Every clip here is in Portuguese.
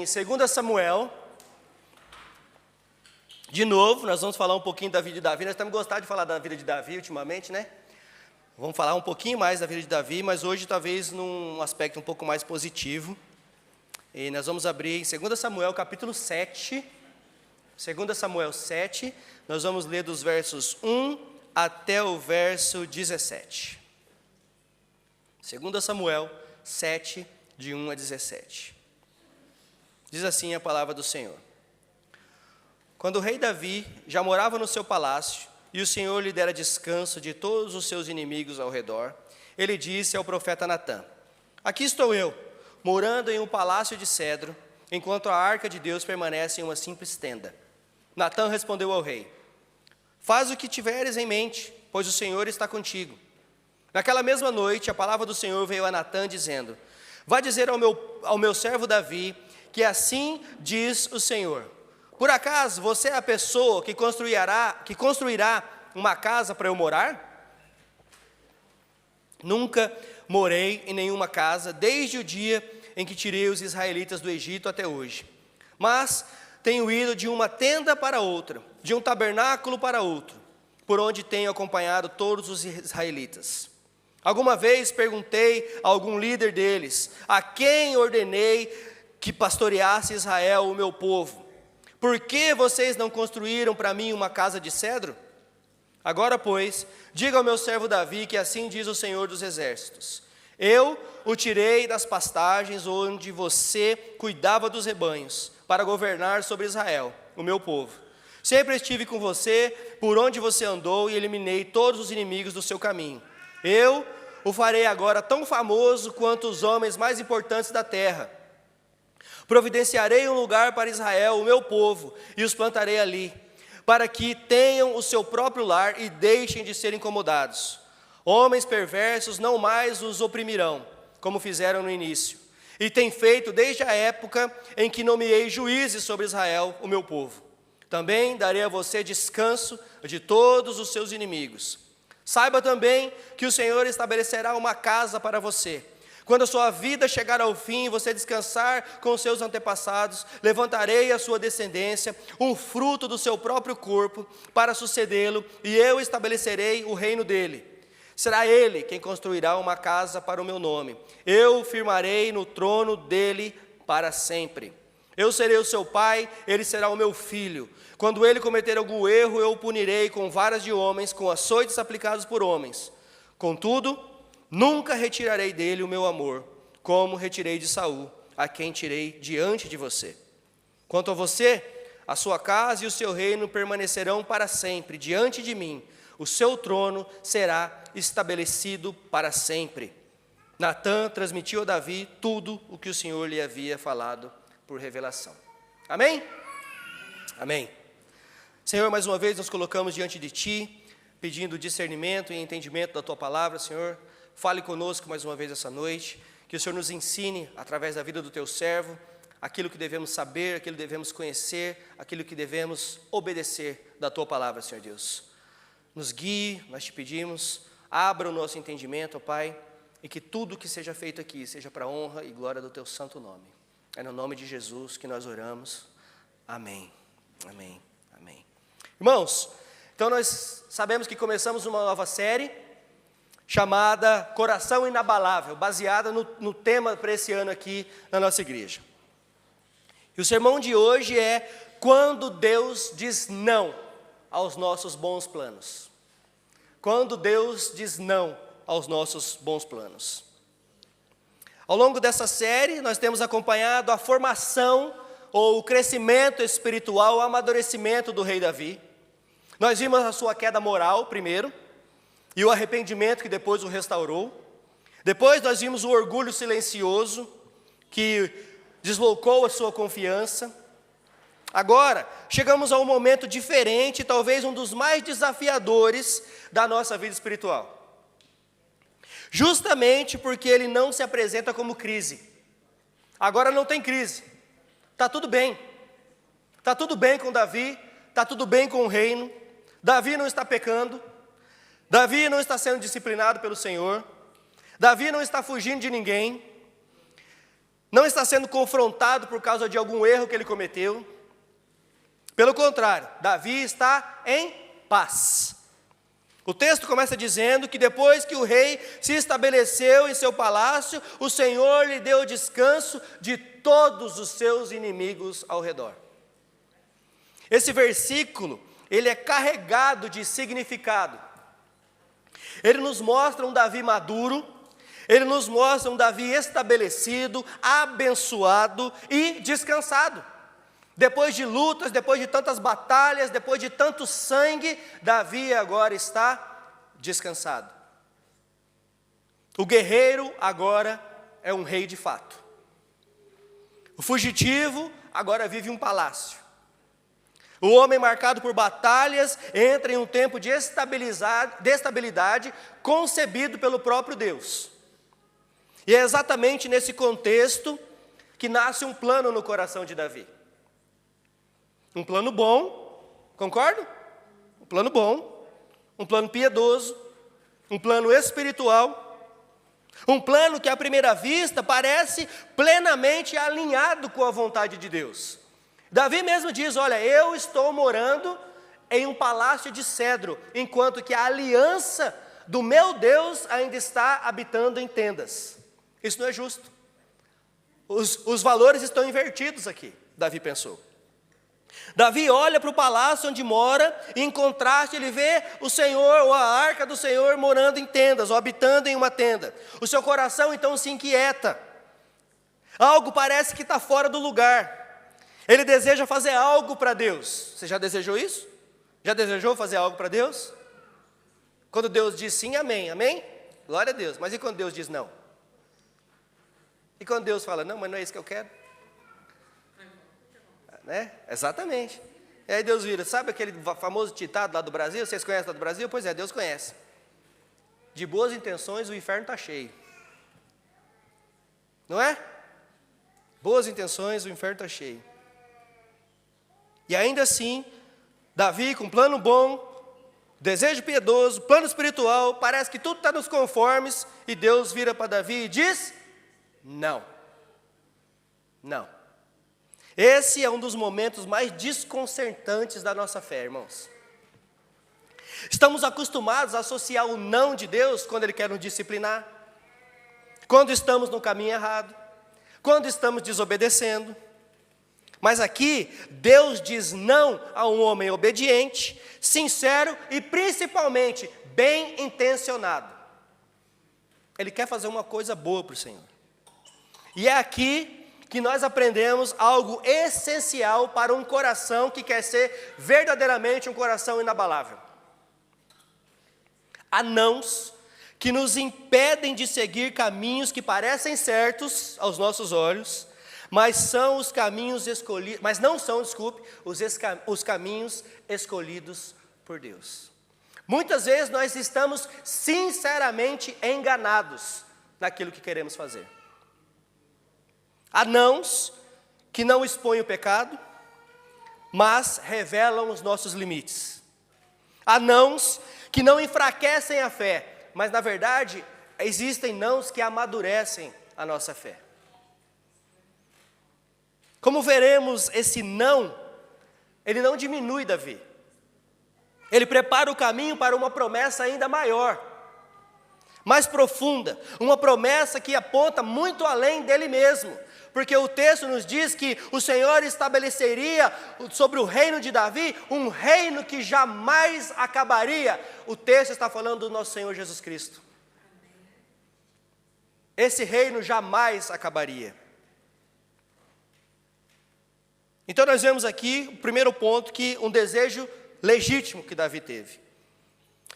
em 2 Samuel. De novo, nós vamos falar um pouquinho da vida de Davi. Nós estamos gostando de falar da vida de Davi ultimamente, né? Vamos falar um pouquinho mais da vida de Davi, mas hoje talvez num aspecto um pouco mais positivo. E nós vamos abrir em 2 Samuel, capítulo 7. 2 Samuel 7, nós vamos ler dos versos 1 até o verso 17. 2 Samuel 7, de 1 a 17. Diz assim a palavra do Senhor. Quando o rei Davi já morava no seu palácio, e o Senhor lhe dera descanso de todos os seus inimigos ao redor, ele disse ao profeta Natã: Aqui estou eu, morando em um palácio de cedro, enquanto a arca de Deus permanece em uma simples tenda. Natã respondeu ao rei: Faz o que tiveres em mente, pois o Senhor está contigo. Naquela mesma noite, a palavra do Senhor veio a Natã, dizendo: Vá dizer ao meu servo Davi, que assim diz o Senhor: Por acaso você é a pessoa que construirá uma casa para eu morar? Nunca morei em nenhuma casa, desde o dia em que tirei os israelitas do Egito até hoje. Mas tenho ido de uma tenda para outra, de um tabernáculo para outro, por onde tenho acompanhado todos os israelitas. Alguma vez perguntei a algum líder deles, a quem ordenei que pastoreasse Israel, o meu povo: Por que vocês não construíram para mim uma casa de cedro? Agora, pois, diga ao meu servo Davi que assim diz o Senhor dos Exércitos: Eu o tirei das pastagens onde você cuidava dos rebanhos, para governar sobre Israel, o meu povo. Sempre estive com você por onde você andou e eliminei todos os inimigos do seu caminho. Eu o farei agora tão famoso quanto os homens mais importantes da terra. Providenciarei um lugar para Israel, o meu povo, e os plantarei ali, para que tenham o seu próprio lar e deixem de ser incomodados. Homens perversos não mais os oprimirão, como fizeram no início, e têm feito desde a época em que nomeei juízes sobre Israel, o meu povo. Também darei a você descanso de todos os seus inimigos. Saiba também que o Senhor estabelecerá uma casa para você. Quando a sua vida chegar ao fim e você descansar com os seus antepassados, levantarei a sua descendência, um fruto do seu próprio corpo, para sucedê-lo, e eu estabelecerei o reino dele. Será ele quem construirá uma casa para o meu nome. Eu o firmarei no trono dele para sempre. Eu serei o seu pai, ele será o meu filho. Quando ele cometer algum erro, eu o punirei com varas de homens, com açoites aplicados por homens. Contudo, nunca retirarei dele o meu amor, como retirei de Saul, a quem tirei diante de você. Quanto a você, a sua casa e o seu reino permanecerão para sempre diante de mim. O seu trono será estabelecido para sempre. Natã transmitiu a Davi tudo o que o Senhor lhe havia falado por revelação. Amém? Amém. Senhor, mais uma vez nos colocamos diante de Ti, pedindo discernimento e entendimento da Tua palavra, Senhor. Fale conosco mais uma vez essa noite, que o Senhor nos ensine, através da vida do Teu servo, aquilo que devemos saber, aquilo que devemos conhecer, aquilo que devemos obedecer da Tua palavra, Senhor Deus. Nos guie, nós Te pedimos, abra o nosso entendimento, ó Pai, e que tudo que seja feito aqui seja para a honra e glória do Teu santo nome. É no nome de Jesus que nós oramos. Amém. Amém. Amém. Irmãos, então nós sabemos que começamos uma nova série chamada Coração Inabalável, baseada no tema para esse ano aqui na nossa igreja. E o sermão de hoje é Quando Deus diz não aos nossos bons planos. Quando Deus diz não aos nossos bons planos. Ao longo dessa série, nós temos acompanhado a formação ou o crescimento espiritual, o amadurecimento do rei Davi. Nós vimos a sua queda moral primeiro, e o arrependimento que depois o restaurou. Depois nós vimos o orgulho silencioso, que deslocou a sua confiança. Agora, chegamos a um momento diferente, talvez um dos mais desafiadores da nossa vida espiritual. Justamente porque ele não se apresenta como crise. Agora não tem crise. Está tudo bem. Está tudo bem com Davi, está tudo bem com o reino. Davi não está pecando. Davi não está sendo disciplinado pelo Senhor. Davi não está fugindo de ninguém. não está sendo confrontado por causa de algum erro que ele cometeu. Pelo contrário, Davi está em paz. O texto começa dizendo que depois que o rei se estabeleceu em seu palácio, o Senhor lhe deu descanso de todos os seus inimigos ao redor. Esse versículo, ele é carregado de significado. Ele nos mostra um Davi maduro, ele nos mostra um Davi estabelecido, abençoado e descansado. Depois de lutas, depois de tantas batalhas, depois de tanto sangue, Davi agora está descansado. O guerreiro agora é um rei de fato. O fugitivo agora vive em um palácio. O homem marcado por batalhas entra em um tempo de estabilidade concebido pelo próprio Deus. E é exatamente nesse contexto que nasce um plano no coração de Davi. Um plano bom, concordo? Um plano bom, um plano piedoso, um plano espiritual, um plano que à primeira vista parece plenamente alinhado com a vontade de Deus. Davi mesmo diz, olha, eu estou morando em um palácio de cedro, enquanto que a aliança do meu Deus ainda está habitando em tendas. Isso não é justo. Os valores estão invertidos aqui, Davi pensou. Davi olha para o palácio onde mora, e em contraste ele vê o Senhor, ou a arca do Senhor, morando em tendas, ou habitando em uma tenda. O seu coração então se inquieta. Algo parece que está fora do lugar. Ele deseja fazer algo para Deus. Você já desejou isso? Já desejou fazer algo para Deus? Quando Deus diz sim, amém, amém? Glória a Deus. Mas e quando Deus diz não? E quando Deus fala, não, mas não é isso que eu quero? Né? Exatamente. E aí Deus vira, sabe aquele famoso ditado lá do Brasil? Vocês conhecem lá do Brasil? Pois é, Deus conhece. De boas intenções o inferno está cheio. Não é? Boas intenções o inferno está cheio. E ainda assim, Davi com plano bom, desejo piedoso, plano espiritual, parece que tudo está nos conformes, e Deus vira para Davi e diz, não. Não. Esse é um dos momentos mais desconcertantes da nossa fé, irmãos. Estamos acostumados a associar o não de Deus quando Ele quer nos disciplinar, quando estamos no caminho errado, quando estamos desobedecendo. Mas aqui, Deus diz não a um homem obediente, sincero e principalmente bem intencionado. Ele quer fazer uma coisa boa para o Senhor. E é aqui que nós aprendemos algo essencial para um coração que quer ser verdadeiramente um coração inabalável. Há nãos que nos impedem de seguir caminhos que parecem certos aos nossos olhos, mas são os caminhos escolhidos, mas não são, desculpe, os caminhos escolhidos por Deus. Muitas vezes nós estamos sinceramente enganados naquilo que queremos fazer. Há nãos que não expõem o pecado, mas revelam os nossos limites. Há nãos que não enfraquecem a fé, mas na verdade existem nãos que amadurecem a nossa fé. Como veremos, esse não, ele não diminui Davi. Ele prepara o caminho para uma promessa ainda maior, mais profunda, uma promessa que aponta muito além dele mesmo. Porque o texto nos diz que o Senhor estabeleceria sobre o reino de Davi um reino que jamais acabaria. O texto está falando do nosso Senhor Jesus Cristo. Esse reino jamais acabaria. Então nós vemos aqui o primeiro ponto, que um desejo legítimo que Davi teve.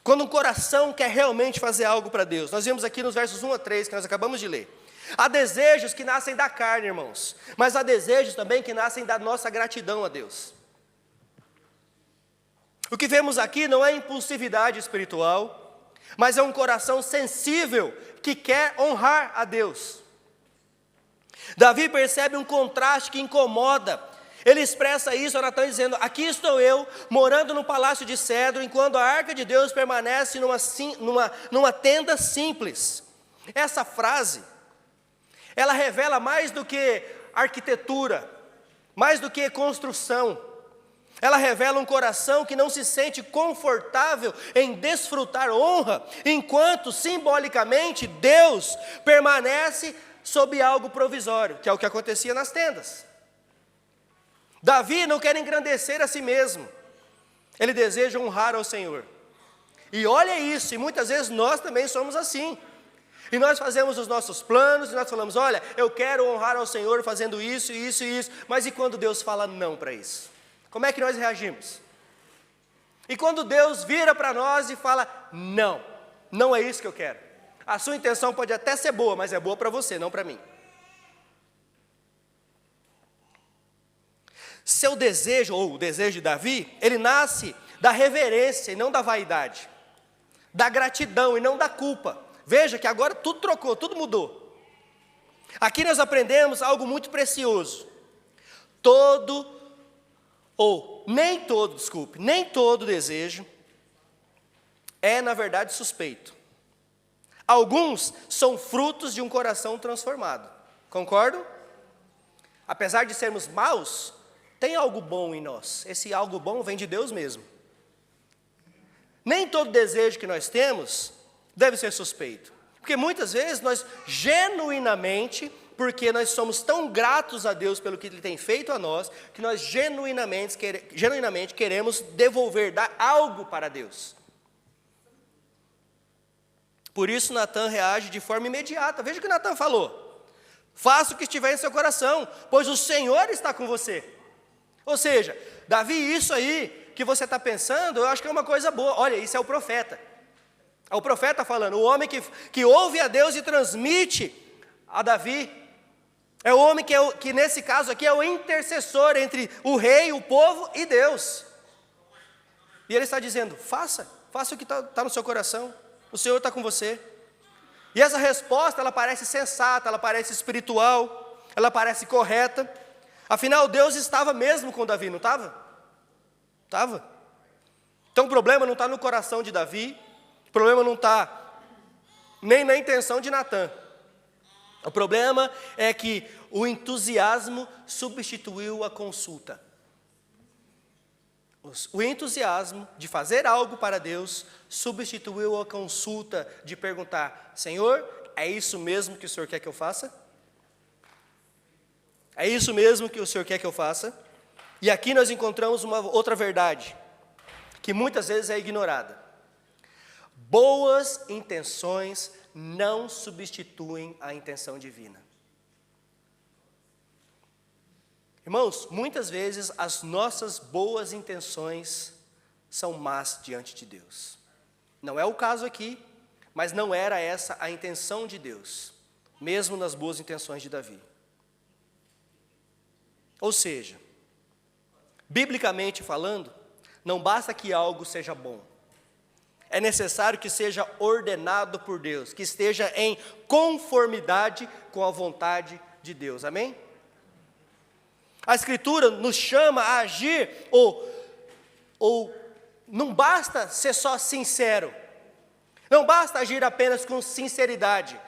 Quando um coração quer realmente fazer algo para Deus. Nós vemos aqui nos versos 1 a 3, que nós acabamos de ler. Há desejos que nascem da carne, irmãos, mas há desejos também que nascem da nossa gratidão a Deus. O que vemos aqui não é impulsividade espiritual, mas é um coração sensível que quer honrar a Deus. Davi percebe um contraste que incomoda. Ele expressa isso a Natan dizendo, aqui estou eu, morando no palácio de cedro, enquanto a arca de Deus permanece numa tenda simples. Essa frase, Ela revela mais do que arquitetura, mais do que construção. Ela revela um coração que não se sente confortável em desfrutar honra, enquanto simbolicamente Deus permanece sob algo provisório, que é o que acontecia nas tendas. Davi não quer engrandecer a si mesmo, ele deseja honrar ao Senhor. E olha isso, e muitas vezes nós também somos assim. E nós fazemos os nossos planos, e nós falamos, olha, eu quero honrar ao Senhor fazendo isso, isso e isso. Mas e quando Deus fala não para isso? Como é que nós reagimos? E quando Deus vira para nós e fala, não, não é isso que eu quero. A sua intenção pode até ser boa, mas é boa para você, não para mim. Seu desejo, ou o desejo de Davi, ele nasce da reverência e não da vaidade, da gratidão e não da culpa. Veja que agora tudo trocou, tudo mudou. Aqui nós aprendemos algo muito precioso. Nem todo desejo é, na verdade, suspeito. Alguns são frutos de um coração transformado. Concordam? Apesar de sermos maus, tem algo bom em nós. Esse algo bom vem de Deus mesmo. Nem todo desejo que nós temos deve ser suspeito. Porque muitas vezes nós genuinamente, porque nós somos tão gratos a Deus pelo que Ele tem feito a nós, que nós genuinamente queremos devolver, dar algo para Deus. Por isso Natã reage de forma imediata. Veja o que Natã falou. Faça o que estiver em seu coração, pois o Senhor está com você. Ou seja, Davi, isso aí que você está pensando, eu acho que é uma coisa boa. Olha, isso é o profeta. É o profeta falando, o homem que ouve a Deus e transmite a Davi. É o homem que nesse caso aqui é o intercessor entre o rei, o povo e Deus. E ele está dizendo, faça o que está no seu coração. O Senhor está com você. E essa resposta, ela parece sensata, ela parece espiritual, ela parece correta. Afinal, Deus estava mesmo com Davi, não estava? Estava. Então o problema não está no coração de Davi, o problema não está nem na intenção de Natã. O problema é que o entusiasmo substituiu a consulta. O entusiasmo de fazer algo para Deus substituiu a consulta de perguntar, Senhor, é isso mesmo que o Senhor quer que eu faça? É isso mesmo que o Senhor quer que eu faça? E aqui nós encontramos uma outra verdade, que muitas vezes é ignorada. Boas intenções não substituem a intenção divina. Irmãos, muitas vezes as nossas boas intenções são más diante de Deus. Não é o caso aqui, mas não era essa a intenção de Deus, mesmo nas boas intenções de Davi. Ou seja, biblicamente falando, não basta que algo seja bom. É necessário que seja ordenado por Deus, que esteja em conformidade com a vontade de Deus. Amém? A Escritura nos chama a agir, ou não basta ser só sincero, não basta agir apenas com sinceridade,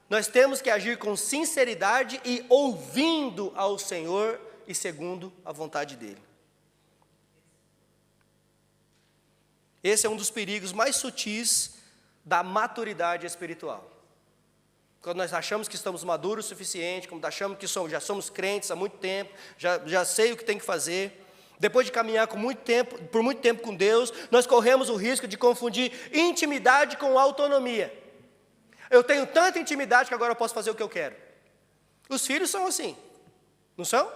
nós temos que agir com sinceridade e ouvindo ao Senhor e segundo a vontade dEle. Esse é um dos perigos mais sutis da maturidade espiritual. Quando nós achamos que estamos maduros o suficiente, quando achamos que já somos crentes há muito tempo, já sei o que tem que fazer, depois de caminhar por muito tempo com Deus, nós corremos o risco de confundir intimidade com autonomia. Eu tenho tanta intimidade que agora eu posso fazer o que eu quero. Os filhos são assim, não são?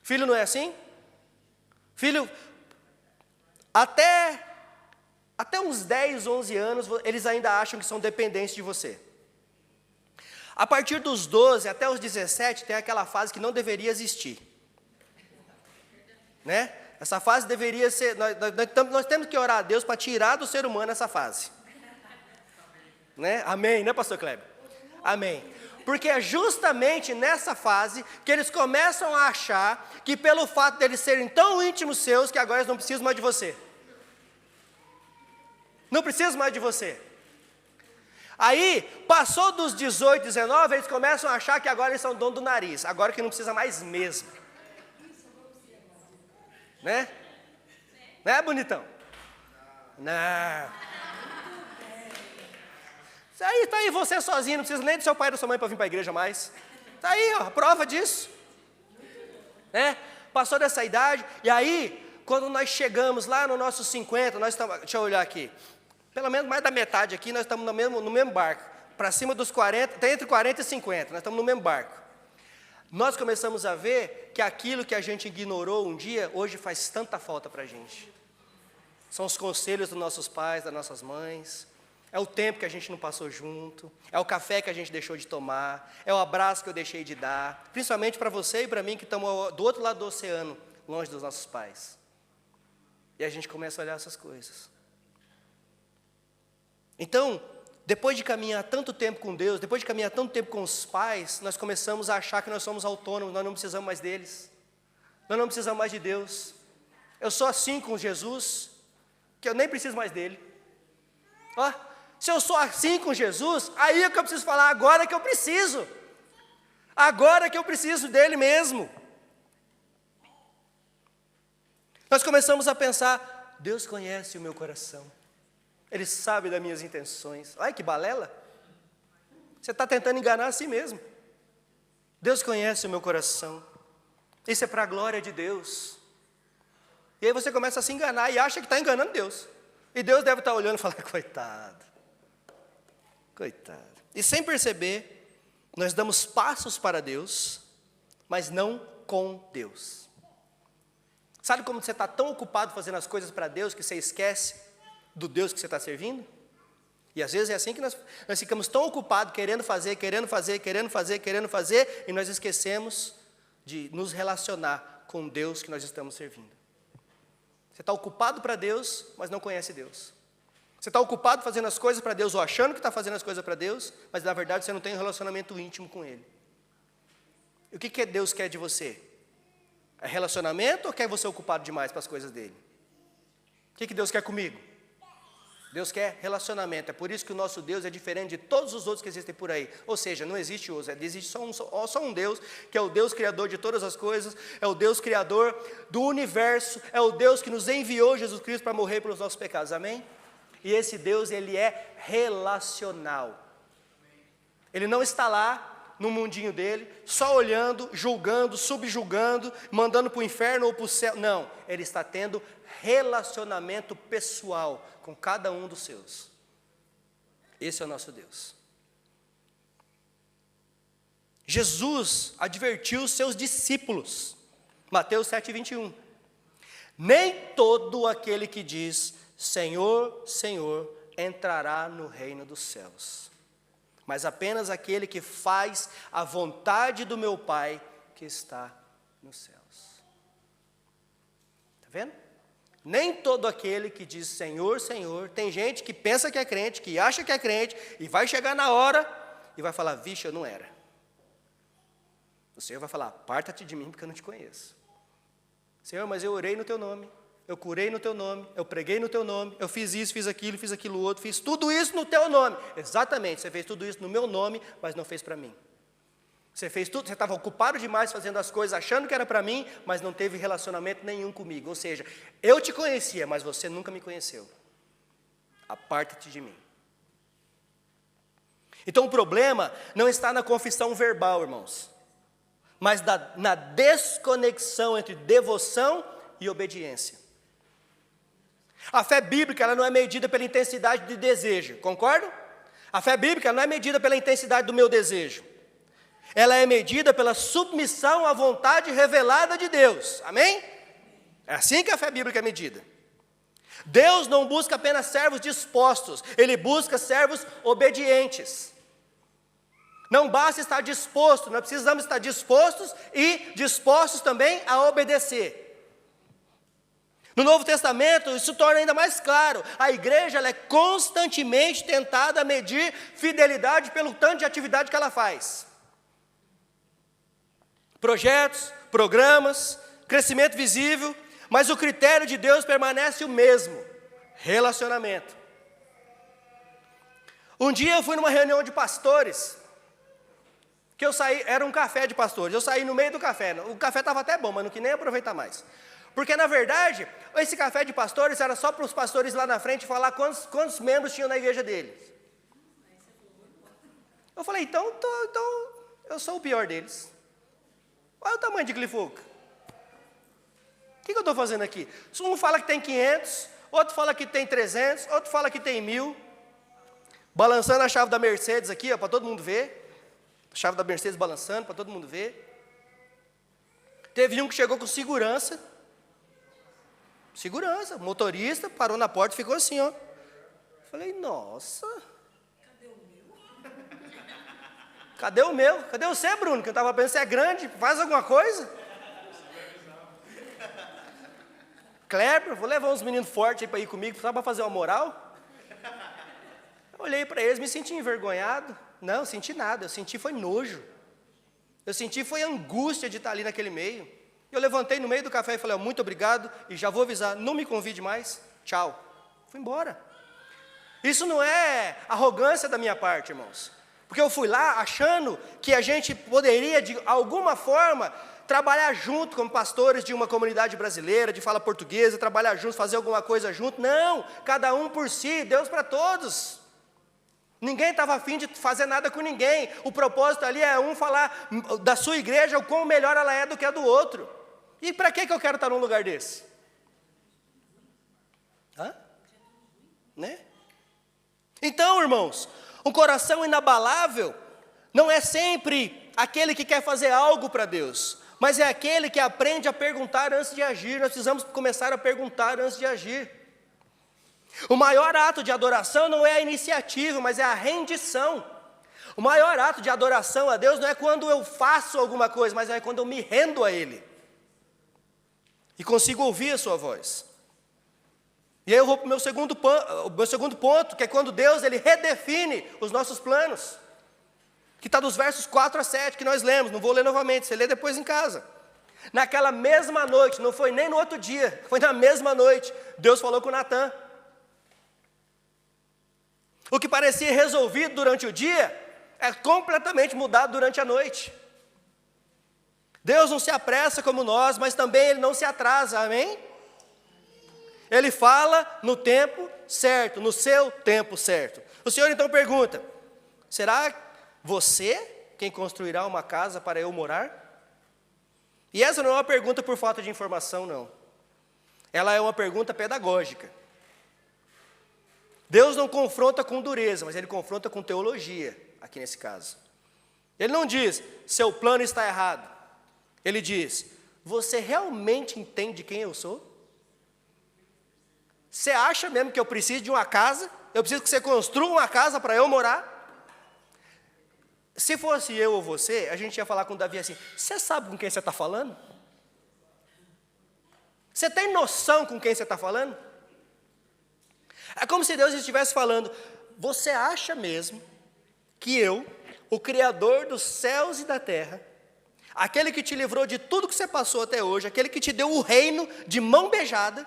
Filho não é assim? Filho, até uns 10, 11 anos, eles ainda acham que são dependentes de você. A partir dos 12 até os 17, tem aquela fase que não deveria existir. Né? Essa fase deveria ser... Nós temos que orar a Deus para tirar do ser humano essa fase. Né? Amém, né, pastor Kleber? Amém. Porque é justamente nessa fase que eles começam a achar que pelo fato de eles serem tão íntimos seus, que agora eles não precisam mais de você. Não precisam mais de você. Aí, passou dos 18, 19, eles começam a achar que agora eles são dono do nariz. Agora que não precisa mais mesmo. Né? Né, bonitão? Não. Aí, tá aí você sozinho, não precisa nem do seu pai e da sua mãe para vir para a igreja mais. Tá aí, ó, a prova disso. Né? Passou dessa idade, e aí, quando nós chegamos lá no nossos 50, nós estamos, deixa eu olhar aqui, pelo menos mais da metade aqui, nós estamos no mesmo barco. Para cima dos 40, está entre 40 e 50, nós estamos no mesmo barco. Nós começamos a ver que aquilo que a gente ignorou um dia, hoje faz tanta falta para a gente. São os conselhos dos nossos pais, das nossas mães, é o tempo que a gente não passou junto, é o café que a gente deixou de tomar, é o abraço que eu deixei de dar, principalmente para você e para mim que estamos do outro lado do oceano, longe dos nossos pais. E a gente começa a olhar essas coisas. Então, depois de caminhar tanto tempo com Deus, depois de caminhar tanto tempo com os pais, nós começamos a achar que nós somos autônomos, nós não precisamos mais deles, nós não precisamos mais de Deus. Eu sou assim com Jesus, que eu nem preciso mais dele. Ó, se eu sou assim com Jesus, aí é que eu preciso falar, agora que eu preciso dele mesmo. Nós começamos a pensar, Deus conhece o meu coração, Ele sabe das minhas intenções. Olha que balela, você está tentando enganar a si mesmo. Deus conhece o meu coração, isso é para a glória de Deus. E aí você começa a se enganar e acha que está enganando Deus. E Deus deve estar olhando e falar, coitado. E sem perceber, nós damos passos para Deus, mas não com Deus. Sabe como você está tão ocupado fazendo as coisas para Deus, que você esquece do Deus que você está servindo? E às vezes é assim que nós ficamos tão ocupados, querendo fazer, e nós esquecemos de nos relacionar com Deus que nós estamos servindo. Você está ocupado para Deus, mas não conhece Deus. Você está ocupado fazendo as coisas para Deus, ou achando que está fazendo as coisas para Deus, mas na verdade você não tem um relacionamento íntimo com Ele. E o que Deus quer de você? É relacionamento ou quer você ocupado demais para as coisas dEle? O que Deus quer comigo? Deus quer relacionamento. É por isso que o nosso Deus é diferente de todos os outros que existem por aí. Ou seja, não existe outro, existe só um Deus, que é o Deus criador de todas as coisas, é o Deus criador do universo, é o Deus que nos enviou Jesus Cristo para morrer pelos nossos pecados, amém? E esse Deus, Ele é relacional. Ele não está lá no mundinho dele, só olhando, julgando, subjulgando, mandando para o inferno ou para o céu. Não, Ele está tendo relacionamento pessoal com cada um dos seus. Esse é o nosso Deus. Jesus advertiu os seus discípulos, Mateus 7:21. Nem todo aquele que diz, Senhor, Senhor, entrará no reino dos céus, mas apenas aquele que faz a vontade do meu Pai que está nos céus. Está vendo? Nem todo aquele que diz Senhor, Senhor, tem gente que pensa que é crente, que acha que é crente, e vai chegar na hora e vai falar, vixe, eu não era. O Senhor vai falar, aparta-te de mim porque eu não te conheço. Senhor, mas eu orei no teu nome, eu curei no teu nome, eu preguei no teu nome, eu fiz isso, fiz aquilo outro, fiz tudo isso no teu nome. Exatamente, você fez tudo isso no meu nome, mas não fez para mim. Você fez tudo, você estava ocupado demais fazendo as coisas, achando que era para mim, mas não teve relacionamento nenhum comigo. Ou seja, eu te conhecia, mas você nunca me conheceu. Aparta-te de mim. Então o problema não está na confissão verbal, irmãos, mas na desconexão entre devoção e obediência. A fé bíblica ela não é medida pela intensidade de desejo, concordam? A fé bíblica não é medida pela intensidade do meu desejo. Ela é medida pela submissão à vontade revelada de Deus, amém? É assim que a fé bíblica é medida. Deus não busca apenas servos dispostos, Ele busca servos obedientes. Não basta estar disposto, nós precisamos estar dispostos e dispostos também a obedecer. No Novo Testamento, isso torna ainda mais claro. A igreja ela é constantemente tentada a medir fidelidade pelo tanto de atividade que ela faz. Projetos, programas, crescimento visível, mas o critério de Deus permanece o mesmo: relacionamento. Um dia eu fui numa reunião de pastores, que eu saí, era um café de pastores, eu saí no meio do café, o café estava até bom, mas não quis nem aproveitar mais. Porque na verdade, esse café de pastores era só para os pastores lá na frente falar quantos membros tinham na igreja deles. Eu falei, então eu sou o pior deles. Olha o tamanho de Clifuca. O que eu estou fazendo aqui? Um fala que tem 500, outro fala que tem 300, outro fala que tem 1000. Balançando a chave da Mercedes aqui, para todo mundo ver. A chave da Mercedes balançando, para todo mundo ver. Teve um que chegou com segurança. Segurança, motorista, parou na porta e ficou assim, ó. Falei, nossa. Cadê o meu? Cadê você, Bruno? Que eu estava pensando, você é grande, faz alguma coisa? Kleber, vou levar uns meninos fortes aí para ir comigo, só para fazer uma moral. Eu olhei para eles, me senti envergonhado. Não, eu senti nada, eu senti foi nojo. Eu senti foi angústia de estar ali naquele meio. Eu levantei no meio do café e falei, muito obrigado, e já vou avisar, não me convide mais, tchau. Fui embora. Isso não é arrogância da minha parte, irmãos. Porque eu fui lá achando que a gente poderia, de alguma forma, trabalhar junto como pastores de uma comunidade brasileira, de fala portuguesa, trabalhar juntos, fazer alguma coisa junto. Não, cada um por si, Deus para todos. Ninguém estava afim de fazer nada com ninguém. O propósito ali é um falar da sua igreja, o quão melhor ela é do que a do outro. E para que eu quero estar num lugar desse? Né? Então, irmãos, um coração inabalável não é sempre aquele que quer fazer algo para Deus, mas é aquele que aprende a perguntar antes de agir. Nós precisamos começar a perguntar antes de agir. O maior ato de adoração não é a iniciativa, mas é a rendição. O maior ato de adoração a Deus não é quando eu faço alguma coisa, mas é quando eu me rendo a Ele. E consigo ouvir a sua voz. E aí eu vou para o meu segundo ponto, que é quando Deus ele redefine os nossos planos. Que está dos versos 4 a 7, que nós lemos, não vou ler novamente, você lê depois em casa. Naquela mesma noite, não foi nem no outro dia, foi na mesma noite, Deus falou com Natã. O que parecia resolvido durante o dia, é completamente mudado durante a noite. Deus não se apressa como nós, mas também Ele não se atrasa, amém? Ele fala no tempo certo, no seu tempo certo. O Senhor então pergunta, será você quem construirá uma casa para eu morar? E essa não é uma pergunta por falta de informação, não. Ela é uma pergunta pedagógica. Deus não confronta com dureza, mas Ele confronta com teologia, aqui nesse caso. Ele não diz, seu plano está errado. Ele diz, você realmente entende quem eu sou? Você acha mesmo que eu preciso de uma casa? Eu preciso que você construa uma casa para eu morar? Se fosse eu ou você, a gente ia falar com Davi assim, você sabe com quem você está falando? Você tem noção com quem você está falando? É como se Deus estivesse falando, você acha mesmo que eu, o Criador dos céus e da terra, aquele que te livrou de tudo que você passou até hoje, aquele que te deu o reino de mão beijada,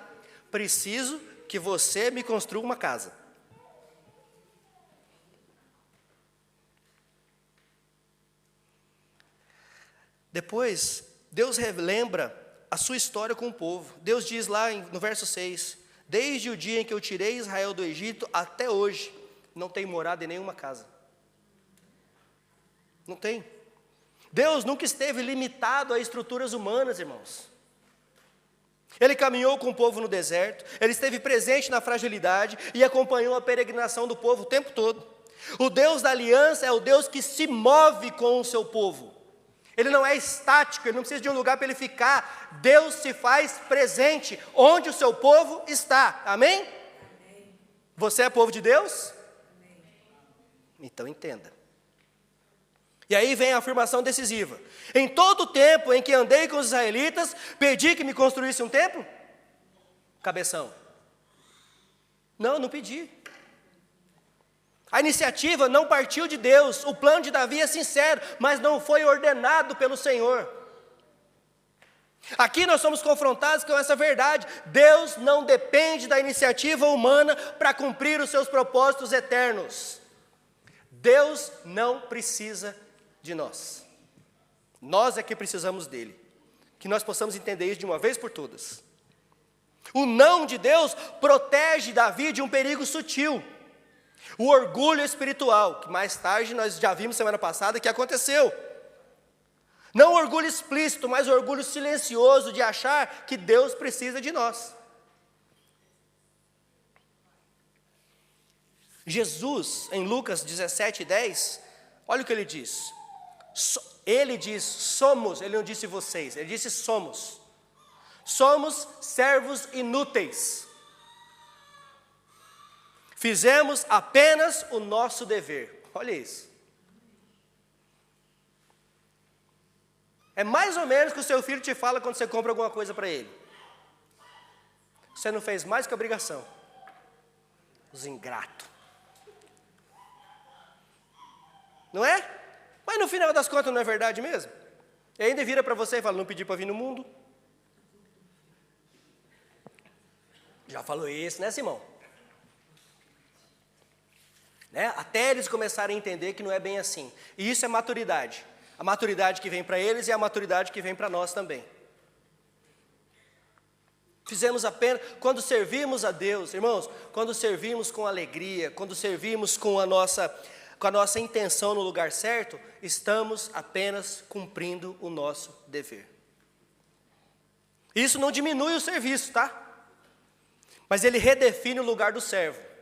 preciso que você me construa uma casa. Depois, Deus relembra a sua história com o povo. Deus diz lá no verso 6, desde o dia em que eu tirei Israel do Egito até hoje, não tem morado em nenhuma casa. Não tem. Deus nunca esteve limitado a estruturas humanas, irmãos. Ele caminhou com o povo no deserto, Ele esteve presente na fragilidade e acompanhou a peregrinação do povo o tempo todo. O Deus da aliança é o Deus que se move com o seu povo. Ele não é estático, Ele não precisa de um lugar para Ele ficar. Deus se faz presente onde o seu povo está. Amém? Amém. Você é povo de Deus? Amém. Então entenda. E aí vem a afirmação decisiva. Em todo o tempo em que andei com os israelitas, pedi que me construísse um templo? Cabeção. Não pedi. A iniciativa não partiu de Deus, o plano de Davi é sincero, mas não foi ordenado pelo Senhor. Aqui nós somos confrontados com essa verdade, Deus não depende da iniciativa humana para cumprir os seus propósitos eternos. Deus não precisa de nós. Nós é que precisamos dele. Que nós possamos entender isso de uma vez por todas. O não de Deus protege Davi de um perigo sutil. O orgulho espiritual, que mais tarde nós já vimos semana passada que aconteceu. Não o orgulho explícito, mas o orgulho silencioso de achar que Deus precisa de nós. Jesus, em Lucas 17:10, olha o que ele diz. Ele diz somos, ele não disse vocês, ele disse somos. Somos servos inúteis. Fizemos apenas o nosso dever. Olha isso. É mais ou menos o que o seu filho te fala quando você compra alguma coisa para ele. Você não fez mais que obrigação. Os ingratos. Não é? Mas no final das contas não é verdade mesmo? E ainda vira para você e fala, não pedi para vir no mundo. Já falou isso, né, Simão? Né? Até eles começarem a entender que não é bem assim. E isso é maturidade. A maturidade que vem para eles e a maturidade que vem para nós também. Fizemos apenas, quando servimos a Deus, irmãos, quando servimos com alegria, quando servimos com a nossa intenção no lugar certo, estamos apenas cumprindo o nosso dever. Isso não diminui o serviço, tá? Mas ele redefine o lugar do servo.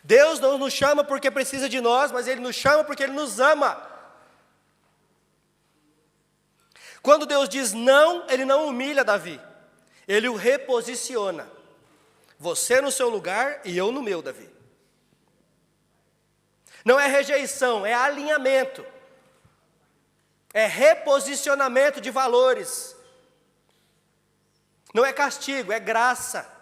Deus não nos chama porque precisa de nós, mas Ele nos chama porque Ele nos ama. Quando Deus diz não, Ele não humilha Davi. Ele o reposiciona. Você no seu lugar e eu no meu, Davi. Não é rejeição, é alinhamento. É reposicionamento de valores. Não é castigo, é graça.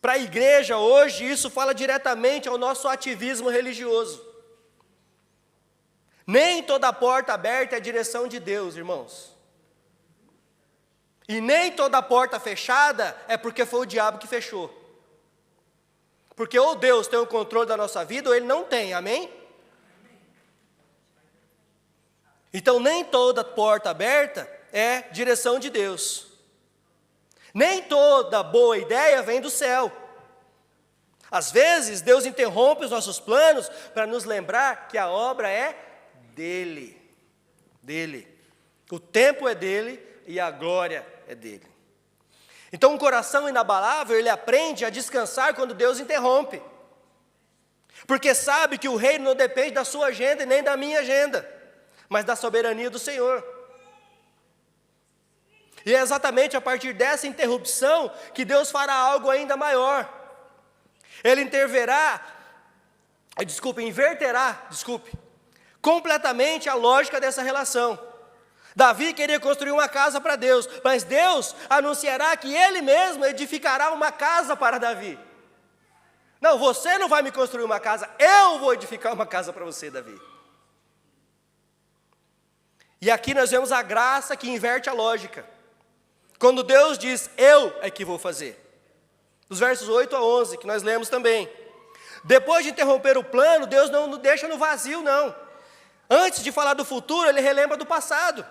Para a igreja hoje, isso fala diretamente ao nosso ativismo religioso. Nem toda porta aberta é a direção de Deus, irmãos. E nem toda porta fechada é porque foi o diabo que fechou. Porque ou Deus tem o controle da nossa vida ou Ele não tem, amém? Então nem toda porta aberta é direção de Deus. Nem toda boa ideia vem do céu. Às vezes, Deus interrompe os nossos planos para nos lembrar que a obra é dele. Dele. O tempo é dele e a glória é dele. Então, um coração inabalável, ele aprende a descansar quando Deus interrompe. Porque sabe que o reino não depende da sua agenda e nem da minha agenda, mas da soberania do Senhor. E é exatamente a partir dessa interrupção que Deus fará algo ainda maior. Ele inverterá completamente a lógica dessa relação. Davi queria construir uma casa para Deus, mas Deus anunciará que Ele mesmo edificará uma casa para Davi. Não, você não vai me construir uma casa, eu vou edificar uma casa para você, Davi. E aqui nós vemos a graça que inverte a lógica. Quando Deus diz, eu é que vou fazer. Dos versos 8 a 11, que nós lemos também. Depois de interromper o plano, Deus não nos deixa no vazio, não. Antes de falar do futuro, Ele relembra do passado.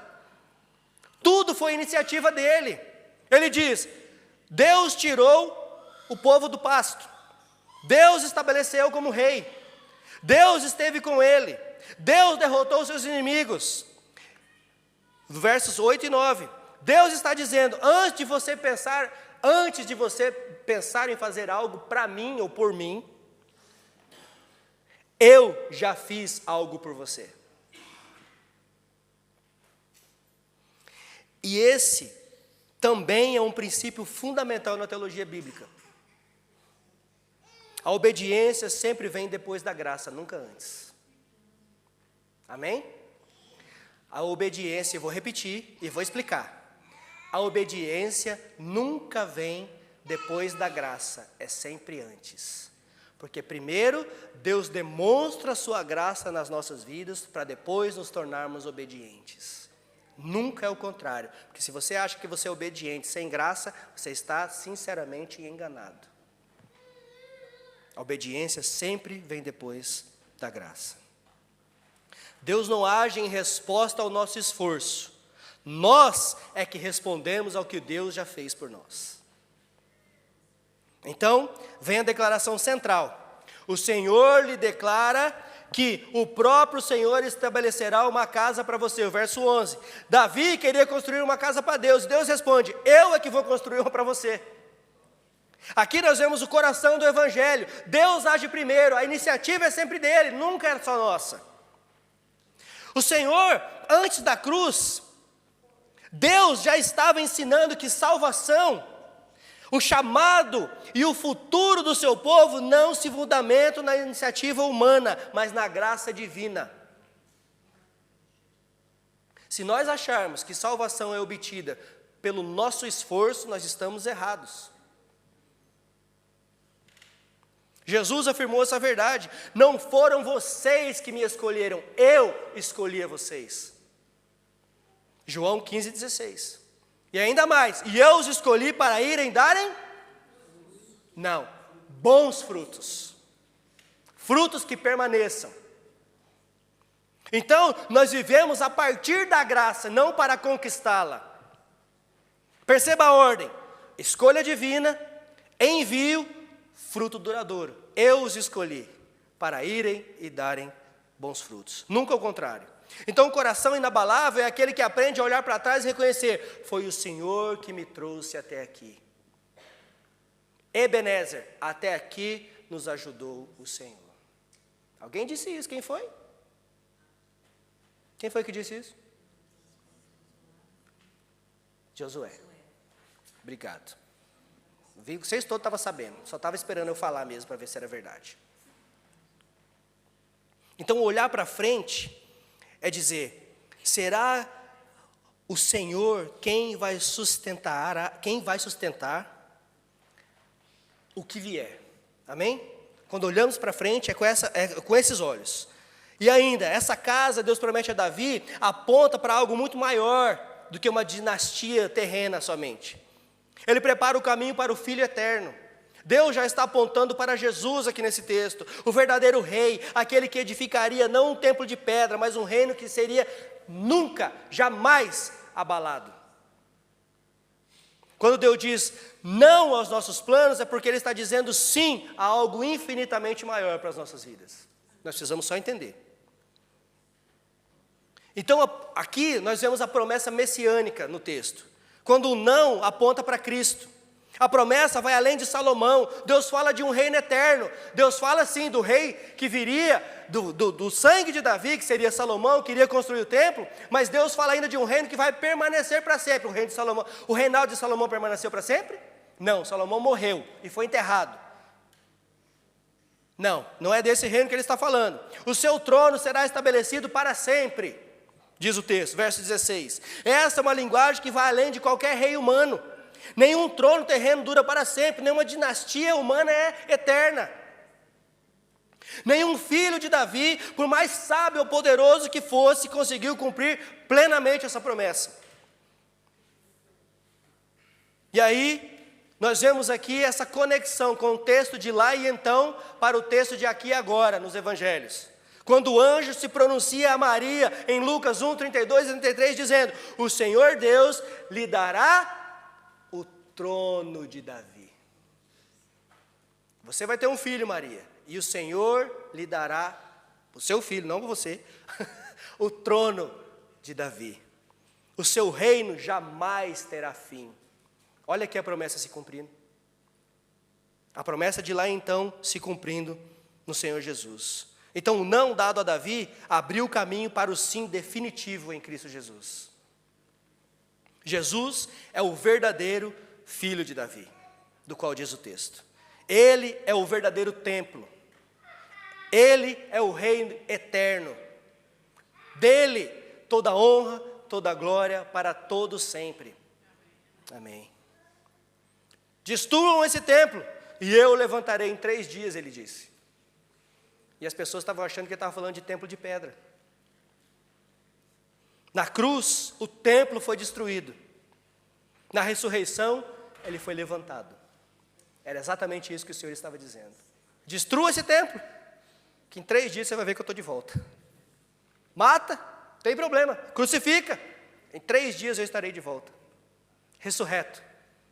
Tudo foi iniciativa dEle. Ele diz, Deus tirou o povo do pasto. Deus estabeleceu como rei. Deus esteve com ele. Deus derrotou os seus inimigos. Versos 8 e 9. Deus está dizendo, antes de você pensar em fazer algo para mim ou por mim, eu já fiz algo por você. E esse também é um princípio fundamental na teologia bíblica. A obediência sempre vem depois da graça, nunca antes. Amém? A obediência, eu vou repetir e vou explicar. A obediência nunca vem depois da graça, é sempre antes. Porque primeiro, Deus demonstra a sua graça nas nossas vidas, para depois nos tornarmos obedientes. Nunca é o contrário. Porque se você acha que você é obediente sem graça, você está sinceramente enganado. A obediência sempre vem depois da graça. Deus não age em resposta ao nosso esforço. Nós é que respondemos ao que Deus já fez por nós. Então, vem a declaração central. O Senhor lhe declara que o próprio Senhor estabelecerá uma casa para você. O verso 11. Davi queria construir uma casa para Deus. Deus responde: eu é que vou construir uma para você. Aqui nós vemos o coração do Evangelho. Deus age primeiro, a iniciativa é sempre dele, nunca é só nossa. O Senhor, antes da cruz, Deus já estava ensinando que salvação, o chamado e o futuro do seu povo não se fundamentam na iniciativa humana, mas na graça divina. Se nós acharmos que salvação é obtida pelo nosso esforço, nós estamos errados. Jesus afirmou essa verdade: não foram vocês que me escolheram, eu escolhi a vocês. João 15,16. E ainda mais: e eu os escolhi para irem darem? Não, bons frutos. Frutos que permaneçam. Então, nós vivemos a partir da graça, não para conquistá-la. Perceba a ordem: escolha divina, envio, fruto duradouro. Eu os escolhi para irem e darem bons frutos. Nunca o contrário. Então, o coração inabalável é aquele que aprende a olhar para trás e reconhecer: foi o Senhor que me trouxe até aqui. Ebenezer, até aqui nos ajudou o Senhor. Alguém disse isso? Quem foi? Quem foi que disse isso? Josué. Obrigado. Vi que vocês todos estavam sabendo, só estava esperando eu falar mesmo para ver se era verdade. Então, olhar para frente é dizer: será o Senhor quem vai sustentar o que vier? Amém? Quando olhamos para frente é com esses olhos. E ainda, essa casa, Deus promete a Davi, aponta para algo muito maior do que uma dinastia terrena somente. Ele prepara o caminho para o Filho eterno. Deus já está apontando para Jesus aqui nesse texto, o verdadeiro rei, aquele que edificaria não um templo de pedra, mas um reino que seria nunca, jamais abalado. Quando Deus diz não aos nossos planos, é porque Ele está dizendo sim a algo infinitamente maior para as nossas vidas. Nós precisamos só entender. Então, aqui nós vemos a promessa messiânica no texto. Quando o não aponta para Cristo. A promessa vai além de Salomão. Deus fala de um reino eterno. Deus fala sim do rei que viria do sangue de Davi, que seria Salomão, que iria construir o templo. Mas Deus fala ainda de um reino que vai permanecer para sempre. O reino de Salomão. O reinado de Salomão permaneceu para sempre? Não, Salomão morreu e foi enterrado. Não é desse reino que ele está falando. O seu trono será estabelecido para sempre, diz o texto, verso 16. Essa é uma linguagem que vai além de qualquer rei humano. Nenhum trono terreno dura para sempre, nenhuma dinastia humana é eterna. Nenhum filho de Davi, por mais sábio ou poderoso que fosse, conseguiu cumprir plenamente essa promessa. E aí, nós vemos aqui essa conexão com o texto de lá e então para o texto de aqui e agora, nos evangelhos. Quando o anjo se pronuncia a Maria, em Lucas 1, 32 e 33, dizendo: o Senhor Deus lhe dará o trono de Davi. Você vai ter um filho, Maria, e o Senhor lhe dará, o seu filho, não você, o trono de Davi. O seu reino jamais terá fim. Olha aqui a promessa se cumprindo. A promessa de lá então se cumprindo no Senhor Jesus. Então o não dado a Davi abriu o caminho para o sim definitivo em Cristo Jesus. Jesus é o verdadeiro filho de Davi, do qual diz o texto. Ele é o verdadeiro templo. Ele é o reino eterno. Dele toda honra, toda glória para todos sempre. Amém. Destruam esse templo e eu o levantarei em 3 dias, ele disse. E as pessoas estavam achando que ele estava falando de templo de pedra. Na cruz, o templo foi destruído. Na ressurreição, ele foi levantado. Era exatamente isso que o Senhor estava dizendo. Destrua esse templo, que em 3 dias você vai ver que eu estou de volta. Mata, não tem problema, crucifica, em 3 dias eu estarei de volta. Ressurreto,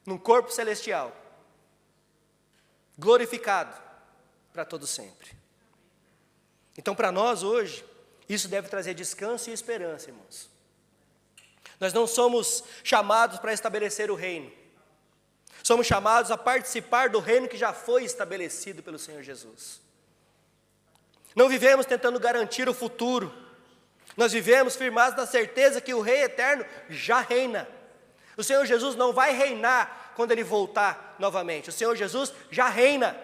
num corpo celestial, glorificado para todo sempre. Então para nós hoje, isso deve trazer descanso e esperança, irmãos. Nós não somos chamados para estabelecer o reino. Somos chamados a participar do reino que já foi estabelecido pelo Senhor Jesus. Não vivemos tentando garantir o futuro. Nós vivemos firmados na certeza que o Rei eterno já reina. O Senhor Jesus não vai reinar quando Ele voltar novamente. O Senhor Jesus já reina.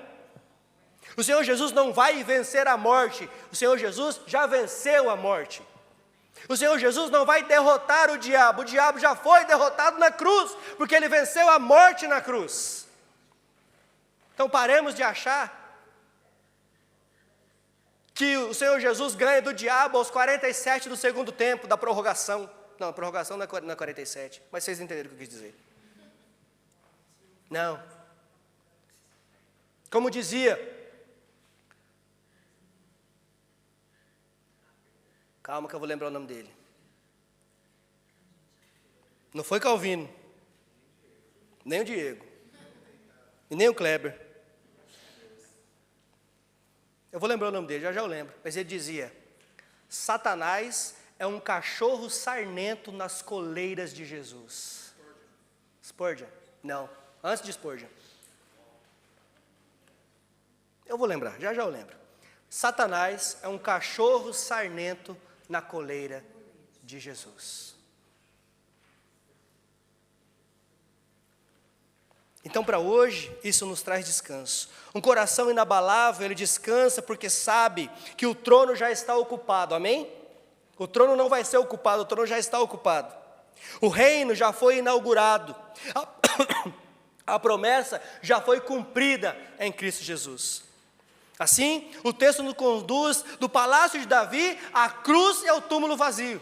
O Senhor Jesus não vai vencer a morte. O Senhor Jesus já venceu a morte. O Senhor Jesus não vai derrotar o diabo já foi derrotado na cruz, porque Ele venceu a morte na cruz. Então paremos de achar que o Senhor Jesus ganha do diabo aos 47 do segundo tempo da prorrogação. Não, a prorrogação não é 47, mas vocês entenderam o que eu quis dizer. Não. Como dizia, calma que eu vou lembrar o nome dele. Não foi Calvino, nem o Diego, e nem o Kleber. Eu vou lembrar o nome dele, já eu lembro. Mas ele dizia: Satanás é um cachorro sarnento nas coleiras de Jesus. Spurgeon? Não, antes de Spurgeon. Eu vou lembrar, já eu lembro. Satanás é um cachorro sarnento na coleira de Jesus. Então, para hoje, isso nos traz descanso. Um coração inabalável, ele descansa porque sabe que o trono já está ocupado, amém? O trono não vai ser ocupado, o trono já está ocupado. O reino já foi inaugurado. A promessa já foi cumprida em Cristo Jesus. Assim, o texto nos conduz do palácio de Davi à cruz e ao túmulo vazio.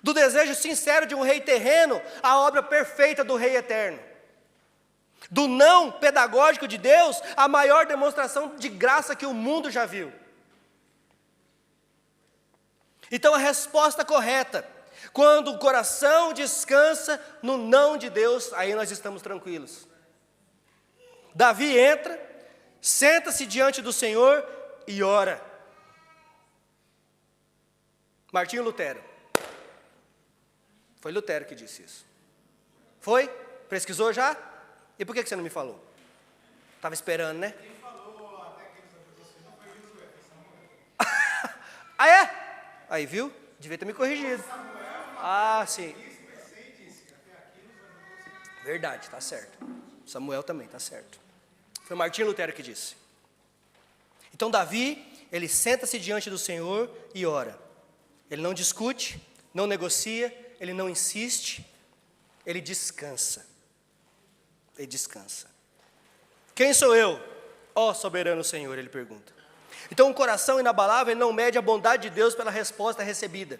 Do desejo sincero de um rei terreno à obra perfeita do rei eterno. Do não pedagógico de Deus à maior demonstração de graça que o mundo já viu. Então a resposta correta, quando o coração descansa no não de Deus, aí nós estamos tranquilos. Davi entra, senta-se diante do Senhor e ora. Martinho Lutero. Foi Lutero que disse isso. Foi? Pesquisou já? E por que você não me falou? Estava esperando, né? Quem falou até que não foi Josué. Ah, é? Aí, viu? Devia ter me corrigido. Ah, sim. Verdade, está certo. Samuel também, está certo. Foi Martinho Lutero que disse. Então Davi, ele senta-se diante do Senhor e ora. Ele não discute, não negocia, ele não insiste, ele descansa. Ele descansa. Quem sou eu? Ó soberano Senhor, ele pergunta. Então o coração inabalável, ele não mede a bondade de Deus pela resposta recebida.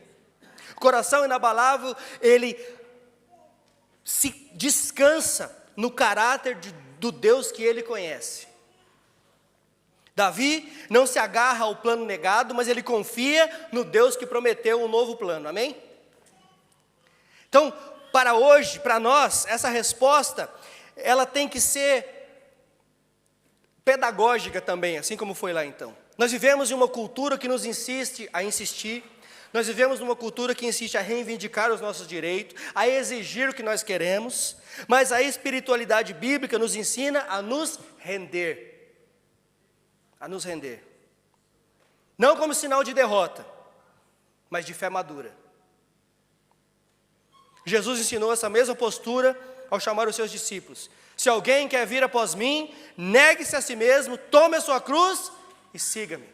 O coração inabalável, ele se descansa no caráter do Deus que ele conhece. Davi não se agarra ao plano negado, mas ele confia no Deus que prometeu um novo plano, amém? Então, para hoje, para nós, essa resposta, ela tem que ser pedagógica também, assim como foi lá então. Nós vivemos em uma cultura que nos insiste a insistir, nós vivemos numa cultura que insiste a reivindicar os nossos direitos, a exigir o que nós queremos, mas a espiritualidade bíblica nos ensina a nos render. A nos render. Não como sinal de derrota, mas de fé madura. Jesus ensinou essa mesma postura ao chamar os seus discípulos. Se alguém quer vir após mim, negue-se a si mesmo, tome a sua cruz e siga-me.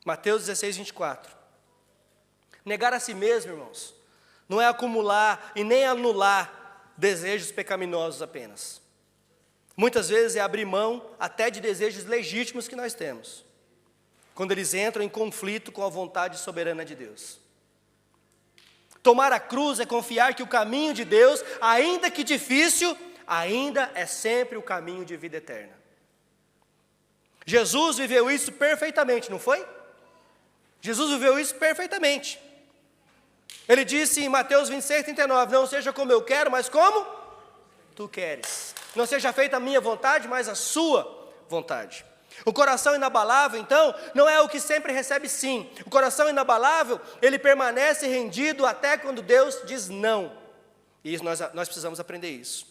Mateus 16, 24. Negar a si mesmo, irmãos, não é acumular e nem anular desejos pecaminosos apenas. Muitas vezes é abrir mão até de desejos legítimos que nós temos, quando eles entram em conflito com a vontade soberana de Deus. Tomar a cruz é confiar que o caminho de Deus, ainda que difícil, ainda é sempre o caminho de vida eterna. Jesus viveu isso perfeitamente, não foi? Jesus viveu isso perfeitamente. Ele disse em Mateus 26:39, não seja como eu quero, mas como tu queres. Não seja feita a minha vontade, mas a sua vontade. O coração inabalável, então, não é o que sempre recebe sim. O coração inabalável, ele permanece rendido até quando Deus diz não. E nós precisamos aprender isso.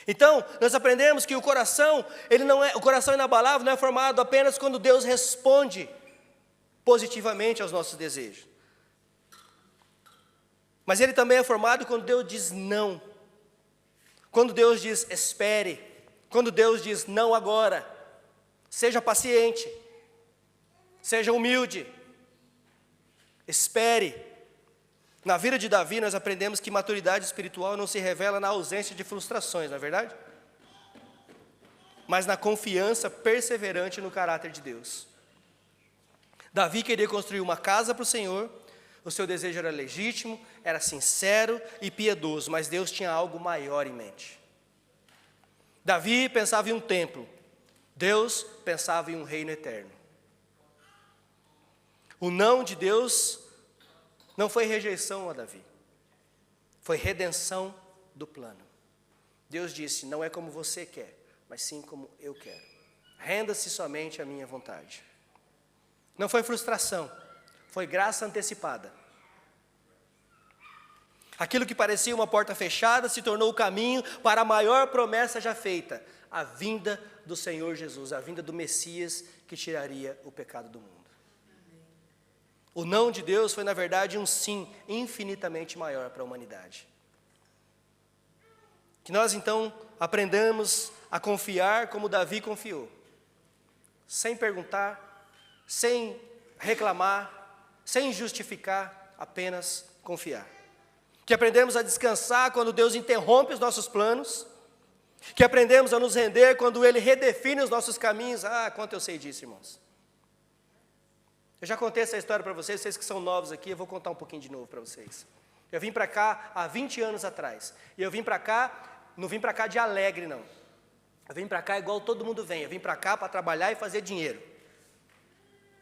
Então, nós aprendemos que o coração inabalável não é formado apenas quando Deus responde positivamente aos nossos desejos. Mas ele também é formado quando Deus diz não. Quando Deus diz espere. Quando Deus diz não agora. Seja paciente, seja humilde, espere. Na vida de Davi nós aprendemos que maturidade espiritual não se revela na ausência de frustrações, não é verdade? Mas na confiança perseverante no caráter de Deus. Davi queria construir uma casa para o Senhor, o seu desejo era legítimo, era sincero e piedoso, mas Deus tinha algo maior em mente. Davi pensava em um templo. Deus pensava em um reino eterno. O não de Deus não foi rejeição a Davi, foi redenção do plano. Deus disse, não é como você quer, mas sim como eu quero. Renda-se somente à minha vontade. Não foi frustração, foi graça antecipada. Aquilo que parecia uma porta fechada se tornou o caminho para a maior promessa já feita, a vinda do Senhor Jesus, a vinda do Messias que tiraria o pecado do mundo. O não de Deus foi, na verdade, um sim infinitamente maior para a humanidade. Que nós, então, aprendamos a confiar como Davi confiou. Sem perguntar, sem reclamar, sem justificar, apenas confiar. Que aprendemos a descansar quando Deus interrompe os nossos planos. Que aprendemos a nos render quando Ele redefine os nossos caminhos. Ah, quanto eu sei disso, irmãos. Eu já contei essa história para vocês que são novos aqui, eu vou contar um pouquinho de novo para vocês. Eu vim para cá há 20 anos atrás. E eu vim para cá, não vim para cá de alegre, não. Eu vim para cá igual todo mundo vem. Eu vim para cá para trabalhar e fazer dinheiro.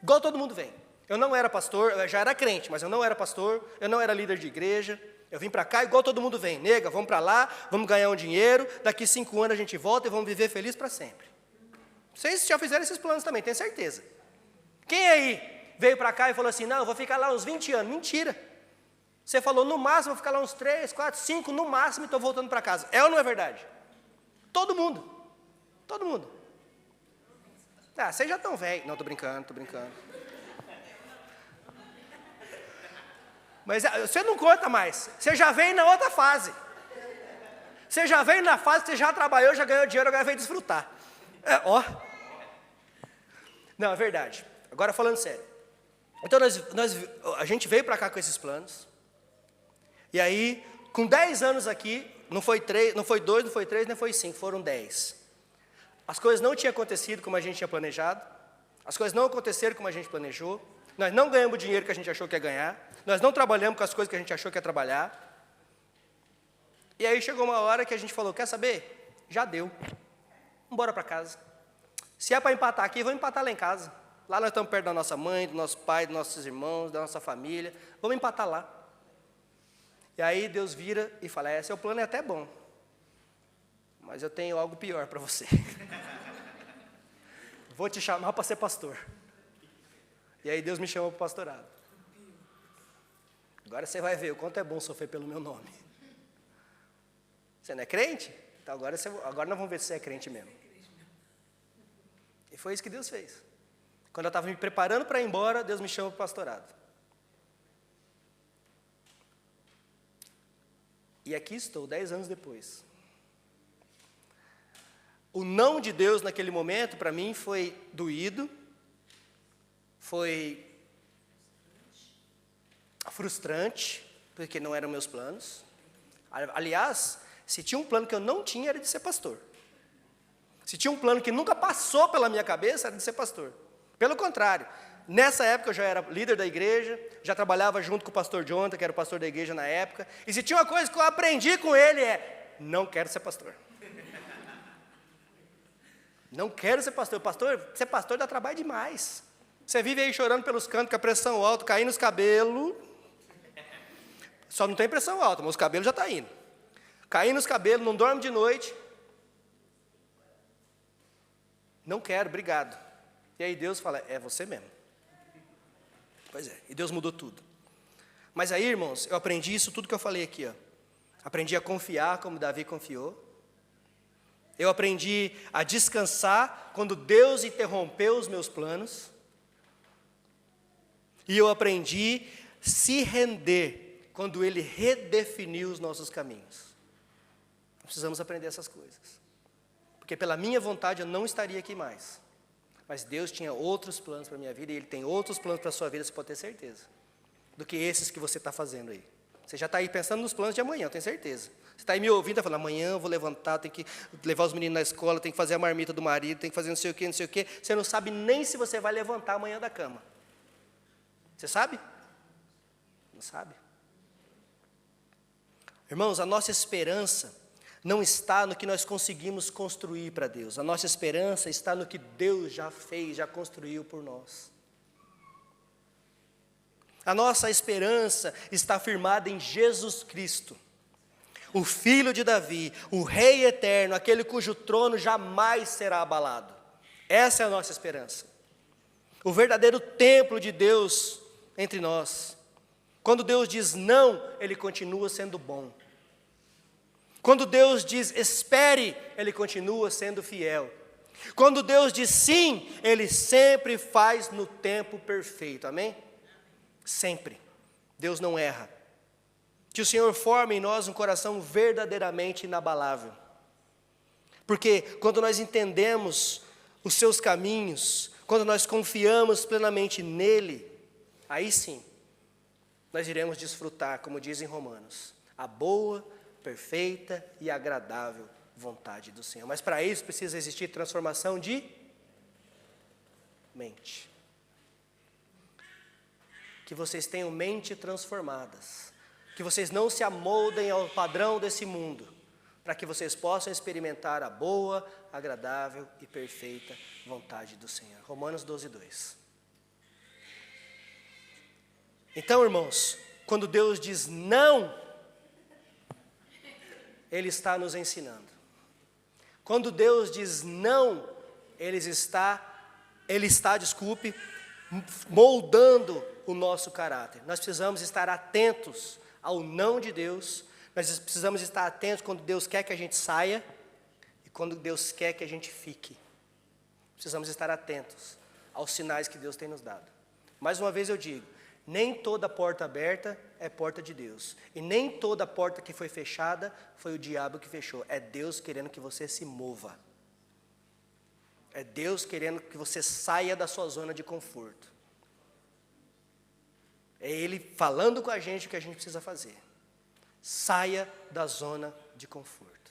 Igual todo mundo vem. Eu não era pastor, eu já era crente, mas eu não era pastor, eu não era líder de igreja. Eu vim para cá igual todo mundo vem. Nega, vamos para lá, vamos ganhar um dinheiro, daqui 5 anos a gente volta e vamos viver feliz para sempre. Vocês já fizeram esses planos também, tenho certeza. Quem aí veio para cá e falou assim, não, eu vou ficar lá uns 20 anos. Mentira. Você falou, no máximo, vou ficar lá uns 3, 4, 5, no máximo, e estou voltando para casa. É ou não é verdade? Todo mundo. Todo mundo. Ah, vocês já estão velhos. Não, estou brincando. Mas você não conta mais. Você já veio na outra fase. Você já veio na fase que você já trabalhou, já ganhou dinheiro, agora veio desfrutar. Não, é verdade. Agora falando sério. Então a gente veio para cá com esses planos. E aí, com 10 anos aqui, não foi 3, não foi 2, não foi 3, nem foi 5, foram 10. As coisas não tinham acontecido como a gente tinha planejado. As coisas não aconteceram como a gente planejou. Nós não ganhamos o dinheiro que a gente achou que ia ganhar. Nós não trabalhamos com as coisas que a gente achou que ia trabalhar. E aí chegou uma hora que a gente falou, quer saber? Já deu. Vamos embora para casa. Se é para empatar aqui, vamos empatar lá em casa. Lá nós estamos perto da nossa mãe, do nosso pai, dos nossos irmãos, da nossa família. Vamos empatar lá. E aí Deus vira e fala, seu plano é até bom, mas eu tenho algo pior para você. Vou te chamar para ser pastor. E aí Deus me chamou para o pastorado. Agora você vai ver o quanto é bom sofrer pelo meu nome. Você não é crente? Então agora nós vamos ver se você é crente mesmo. E foi isso que Deus fez. Quando eu estava me preparando para ir embora, Deus me chama para o pastorado. E aqui estou, 10 anos depois. O não de Deus naquele momento, para mim, foi doído, foi frustrante, porque não eram meus planos. Aliás, se tinha um plano que eu não tinha, era de ser pastor. Se tinha um plano que nunca passou pela minha cabeça, era de ser pastor. Pelo contrário, nessa época eu já era líder da igreja, já trabalhava junto com o pastor Jonathan, que era o pastor da igreja na época, e se tinha uma coisa que eu aprendi com ele não quero ser pastor. Não quero ser pastor. Ser pastor dá trabalho demais. Você vive aí chorando pelos cantos, com a pressão alta, caindo os cabelos. Só não tem pressão alta, mas os cabelos já estão indo. Caindo os cabelos, não dorme de noite. Não quero, obrigado. E aí Deus fala, é você mesmo. Pois é, e Deus mudou tudo. Mas aí, irmãos, eu aprendi isso tudo que eu falei aqui, ó. Aprendi a confiar como Davi confiou. Eu aprendi a descansar quando Deus interrompeu os meus planos. E eu aprendi a se render quando Ele redefiniu os nossos caminhos. Precisamos aprender essas coisas. Porque pela minha vontade eu não estaria aqui mais. Mas Deus tinha outros planos para a minha vida, e Ele tem outros planos para a sua vida, você pode ter certeza, do que esses que você está fazendo aí. Você já está aí pensando nos planos de amanhã, eu tenho certeza. Você está aí me ouvindo, está falando, amanhã eu vou levantar, tenho que levar os meninos na escola, tenho que fazer a marmita do marido, tenho que fazer não sei o quê, não sei o quê. Você não sabe nem se você vai levantar amanhã da cama. Você sabe? Não sabe? Irmãos, a nossa esperança não está no que nós conseguimos construir para Deus. A nossa esperança está no que Deus já fez, já construiu por nós. A nossa esperança está firmada em Jesus Cristo, o Filho de Davi, o Rei eterno, aquele cujo trono jamais será abalado. Essa é a nossa esperança. O verdadeiro templo de Deus entre nós. Quando Deus diz não, Ele continua sendo bom. Quando Deus diz espere, Ele continua sendo fiel. Quando Deus diz sim, Ele sempre faz no tempo perfeito, amém? Sempre. Deus não erra. Que o Senhor forme em nós um coração verdadeiramente inabalável. Porque quando nós entendemos os seus caminhos, quando nós confiamos plenamente nele, aí sim, nós iremos desfrutar, como diz em Romanos, a boa, perfeita e agradável vontade do Senhor. Mas para isso precisa existir transformação de mente. Que vocês tenham mente transformadas. Que vocês não se amoldem ao padrão desse mundo. Para que vocês possam experimentar a boa, agradável e perfeita vontade do Senhor. Romanos 12:2. Então, irmãos, quando Deus diz não, Ele está nos ensinando. Quando Deus diz não, Ele está, moldando o nosso caráter. Nós precisamos estar atentos ao não de Deus. Nós precisamos estar atentos quando Deus quer que a gente saia e quando Deus quer que a gente fique. Precisamos estar atentos aos sinais que Deus tem nos dado. Mais uma vez eu digo, nem toda porta aberta é porta de Deus. E nem toda porta que foi fechada foi o diabo que fechou. É Deus querendo que você se mova. É Deus querendo que você saia da sua zona de conforto. É Ele falando com a gente o que a gente precisa fazer. Saia da zona de conforto.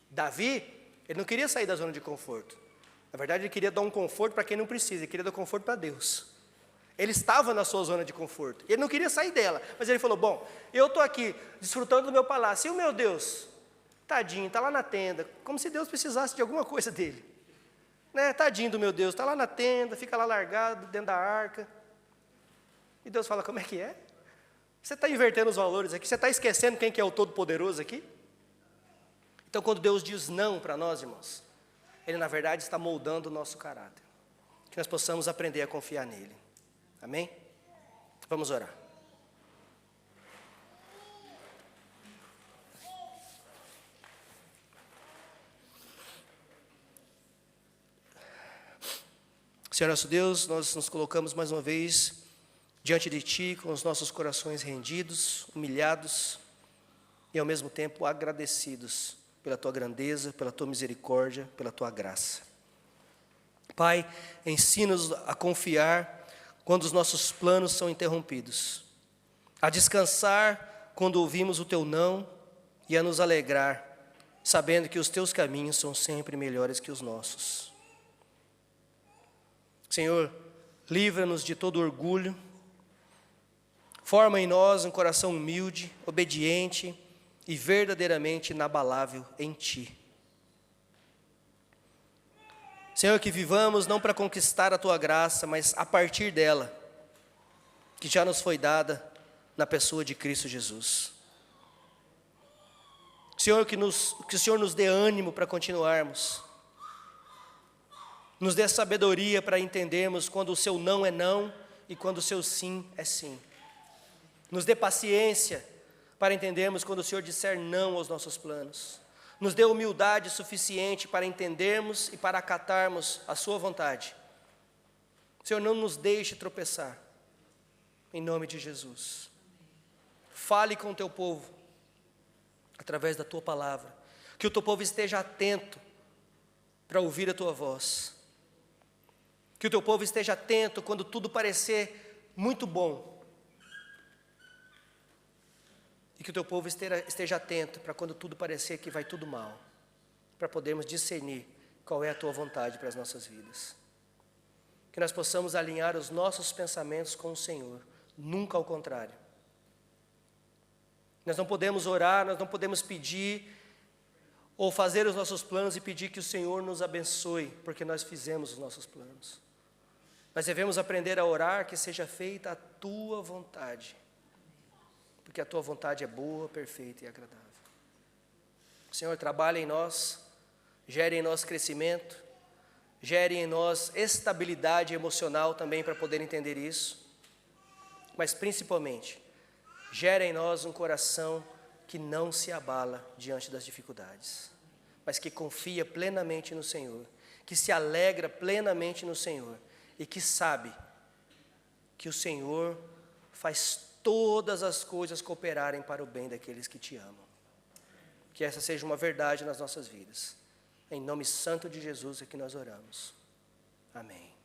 Davi, ele não queria sair da zona de conforto. Na verdade, ele queria dar um conforto para quem não precisa. Ele queria dar conforto para Deus. Ele estava na sua zona de conforto. Ele não queria sair dela. Mas ele falou, bom, eu estou aqui desfrutando do meu palácio. E o meu Deus? Tadinho, está lá na tenda. Como se Deus precisasse de alguma coisa dele. Né? Tadinho do meu Deus. Está lá na tenda, fica lá largado dentro da arca. E Deus fala, como é que é? Você está invertendo os valores aqui? Você está esquecendo quem que é o Todo-Poderoso aqui? Então, quando Deus diz não para nós, irmãos, Ele, na verdade, está moldando o nosso caráter. Que nós possamos aprender a confiar nele. Amém? Vamos orar. Senhor nosso Deus, nós nos colocamos mais uma vez diante de Ti, com os nossos corações rendidos, humilhados e ao mesmo tempo agradecidos pela Tua grandeza, pela Tua misericórdia, pela Tua graça. Pai, ensina-nos a confiar quando os nossos planos são interrompidos, a descansar quando ouvimos o Teu não e a nos alegrar, sabendo que os Teus caminhos são sempre melhores que os nossos. Senhor, livra-nos de todo orgulho, forma em nós um coração humilde, obediente e verdadeiramente inabalável em Ti. Senhor, que vivamos não para conquistar a Tua graça, mas a partir dela, que já nos foi dada na pessoa de Cristo Jesus. Senhor, que o Senhor nos dê ânimo para continuarmos. Nos dê sabedoria para entendermos quando o Seu não é não e quando o Seu sim é sim. Nos dê paciência para entendermos quando o Senhor disser não aos nossos planos. Nos dê humildade suficiente para entendermos e para acatarmos a Sua vontade. Senhor, não nos deixe tropeçar, em nome de Jesus. Fale com o Teu povo, através da Tua palavra. Que o Teu povo esteja atento para ouvir a Tua voz. Que o Teu povo esteja atento quando tudo parecer muito bom. E que o Teu povo esteja atento para quando tudo parecer que vai tudo mal, para podermos discernir qual é a Tua vontade para as nossas vidas. Que nós possamos alinhar os nossos pensamentos com o Senhor, nunca ao contrário. Nós não podemos orar, nós não podemos pedir ou fazer os nossos planos e pedir que o Senhor nos abençoe, porque nós fizemos os nossos planos. Nós devemos aprender a orar que seja feita a Tua vontade, porque a Tua vontade é boa, perfeita e agradável. Senhor, trabalhe em nós, gere em nós crescimento, gere em nós estabilidade emocional também para poder entender isso, mas principalmente, gere em nós um coração que não se abala diante das dificuldades, mas que confia plenamente no Senhor, que se alegra plenamente no Senhor e que sabe que o Senhor faz todas as coisas cooperarem para o bem daqueles que Te amam. Que essa seja uma verdade nas nossas vidas. Em nome santo de Jesus é que nós oramos. Amém.